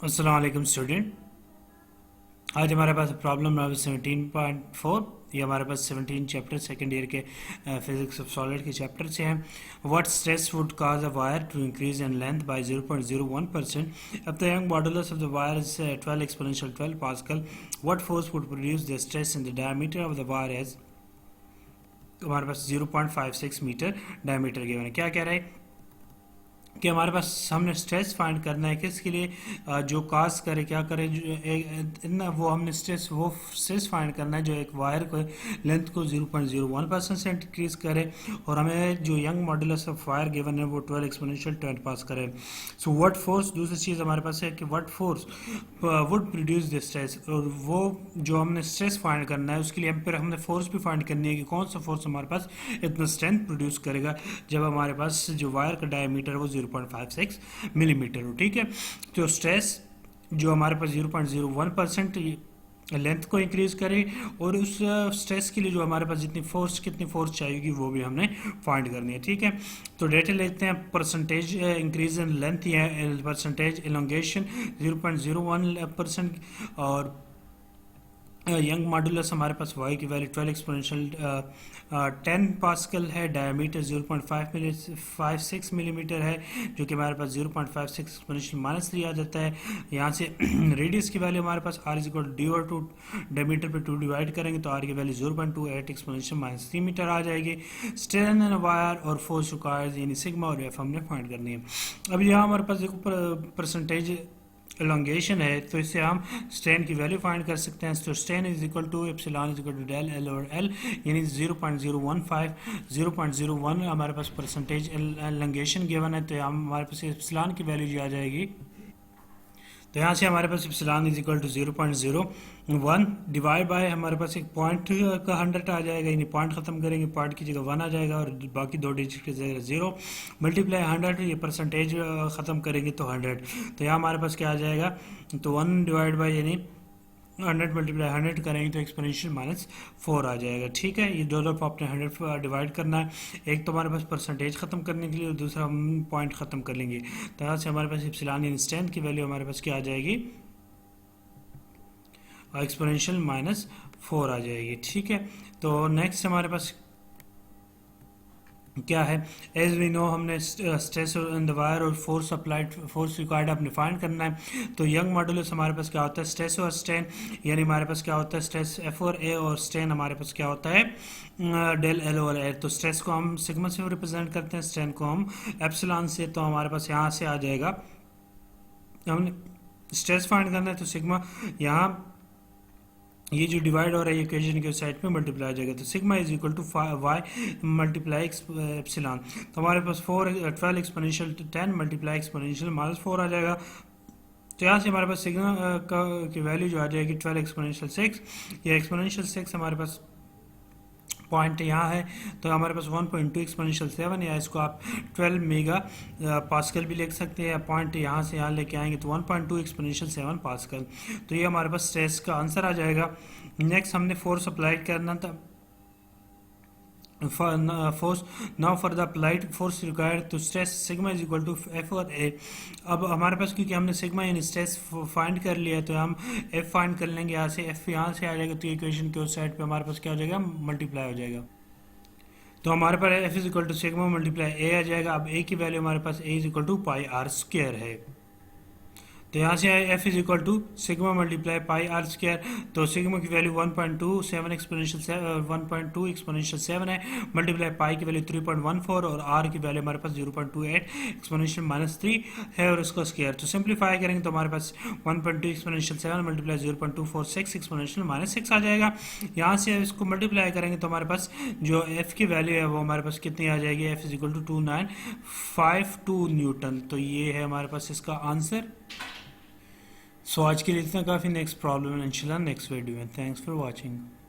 अस्सलाम वालेकुम स्टूडेंट। आज हमारे पास प्रॉब्लम नंबर 17.4। ये हमारे पास 17 चैप्टर सेकेंड ईयर के फिजिक्स ऑफ सॉलिड के चैप्टर से हैं। What stress would cause a wire to increase in length by 0.01%? अब the Young modulus of the wire is 12 exponential 12 pascal. What force would produce the stress in the diameter of the wire as हमारे पास 0.56 metre diameter given है। क्या कह रहा है कि हमारे पास हमने स्ट्रेस फाइंड करना है किसके लिए, जो काज करे क्या करे वो हमने स्ट्रेस फाइंड करना है जो एक वायर को लेंथ को 0.01% से इंक्रीज करे और हमें जो young modulus of wire given है वो 12 एक्सपोनेंशियल 10 पास करे। सो व्हाट फोर्स, दूसरी चीज़ हमारे पास है कि what force would produce the stress, और वो जो हमने स्ट्रेस फाइंड करना है उसके लिए फिर हमने फोर्स भी फाइंड करनी है कि कौन सा फोर्स हमारे पास इतना स्ट्रेंथ प्रोड्यूस करेगा जब हमारे पास जो वायर का डायमीटर वो 0.56 मिलीमीटर हो। ठीक है, तो स्ट्रेस जो हमारे पास 0.01% लेंथ को इंक्रीज करे और उस स्ट्रेस के लिए जो हमारे पास कितनी फोर्स चाहिए वो भी हमने फाइंड करनी है। ठीक है, तो डेटा लेते हैं। परसेंटेज इंक्रीज इन लेंथ या परसेंटेज इलोंगेशन 0.01%, और यंग मॉडुलस हमारे पास वाई की वैल्यू 12 एक्सपोनेंशियल 10 पास्कल है, डायमीटर 0.56 मिलीमीटर है जो कि हमारे पास 0.56 एक्सपोनेंशियल -3 आ जाता है। यहाँ से रेडियस की वैल्यू हमारे पास r इज इक्वल डी और टू डायमीटर पे 2 डिवाइड करेंगे तो r की वैल्यू 0.28 एक्सपोनेंशियल -3 मीटर आ जाएगी। स्ट्रेन इन वायर और फोर्स रिक्वायर्स यानी सिग्मा और एफ हमने फाइंड करनी है। अब यहाँ हमारे पास देखो परसेंटेज एलोंगेशन है तो इससे हम स्ट्रेन की वैल्यू फाइंड कर सकते हैं। तो strain is equal to epsilon is equal to del L और एल यानी 0.01 हमारे पास परसेंटेज एलोंगेशन गिवन है, तो हमारे पास एप्सिलॉन की वैल्यू जो आ जाएगी तो यहाँ से हमारे पास epsilon is equal to 0.01 divide by हमारे पास एक पॉइंट का 100 आ जाएगा, यानी पॉइंट खत्म करेंगे पॉइंट की जगह 1 आ जाएगा और बाकी 2 डिजिट की जगह 0 मल्टीप्लाई 100, ये परसेंटेज खत्म करेंगे तो 100, तो यहाँ हमारे पास क्या आ जाएगा तो 1 डिवाइड बाय यानी 100 मल्टीप्लाई 100 करेंगे तो एक्सपोनेंशियल -4 आ जाएगा। ठीक है, ये दो को आपने 100 डिवाइड करना है, एक तो हमारे पास परसेंटेज खत्म करने के लिए और दूसरा हम पॉइंट खत्म कर लेंगे, तो यहाँ से हमारे पास एप्सिलॉन यानी स्ट्रेंथ की वैल्यू हमारे पास क्या आ जाएगी एक्सपोनेंशियल -4 आ जाएगी। ठीक है, तो नेक्स्ट हमारे पास क्या है, एज वी नो हमने स्ट्रेस इन द वायर और फोर्स अप्लाइड फोर्स रिक्वायर्ड अपने फाइंड करना है। तो यंग मॉडुलस हमारे पास क्या होता है स्ट्रेस और स्ट्रेन, यानी हमारे पास क्या होता है स्ट्रेस एफ और ए और स्ट्रेन हमारे पास क्या होता है डेल एल और ए। तो स्ट्रेस को हम सिग्मा से रिप्रेजेंट करते हैं, स्ट्रेन को हम एप्सिलॉन से, तो हमारे पास यहाँ से आ जाएगा हमने स्ट्रेस फाइंड करना है तो सिग्मा यहाँ ये जो डिवाइड हो रहा है इक्वेशन के साइड पे मल्टीप्लाई हो जाएगा, तो sigma is equal to Y multiply epsilon, तो हमारे पास 12 एक्सपोनेंशियल 10 मल्टीप्लाई एक्सपोनेंशियल -4 आ जाएगा। तो यहाँ से हमारे पास सिग्मा की वैल्यू जो आ जाएगी 12 एक्सपोनेंशियल 6, या एक्सपोनेंशियल 6 हमारे पास पॉइंट यहाँ है तो हमारे पास 1.2 एक्सपोनेंशियल 7, या इसको आप 12 मेगा पास्कल भी लिख सकते हैं। पॉइंट यहाँ से यहाँ लेके आएंगे तो 1.2 एक्सपोनेंशियल 7 पास्कल, तो ये हमारे पास स्ट्रेस का आंसर आ जाएगा। नेक्स्ट हमने फोर्स अप्लाई करना था, force now for the applied force required तो stress sigma is equal to F और ए। अब हमारे पास क्योंकि हमने सिग्मा यानी स्ट्रेस फाइंड कर लिया तो हम एफ फाइंड कर लेंगे, यहाँ से एफ यहाँ से आ जाएगा तो इक्वेशन के उस साइड पे हमारे पास क्या हो जाएगा मल्टीप्लाई हो जाएगा, तो हमारे पास F is equal to sigma multiply A आ जाएगा। अब ए की वैल्यू हमारे पास A is equal to pi R square है, तो यहाँ से F is equal to sigma multiply pi R square, तो सिग्मा की वैल्यू 1.2 एक्सपोनेंशियल 7 है, मल्टीप्लाई पाई की वैल्यू 3.14 और आर की वैल्यू हमारे पास 0.28 एक्सपोनेंशियल -3 है और इसको स्क्वायर, तो सिंप्लीफाई करेंगे तो हमारे पास 1.2 एक्सपोनेंशियल 7 मल्टीप्लाई 0.246 एक्सपोनेंशियल -6 आ जाएगा। यहाँ से इसको मल्टीप्लाई करेंगे तो हमारे पास जो एफ की वैल्यू है वो हमारे पास कितनी आ जाएगी, F is equal to 2952 newton, तो ये है हमारे पास इसका आंसर। सो आज के लिए इतना काफ़ी, नेक्स्ट प्रॉब्लम इंशाल्लाह नेक्स्ट वीडियो में। Thanks for watching.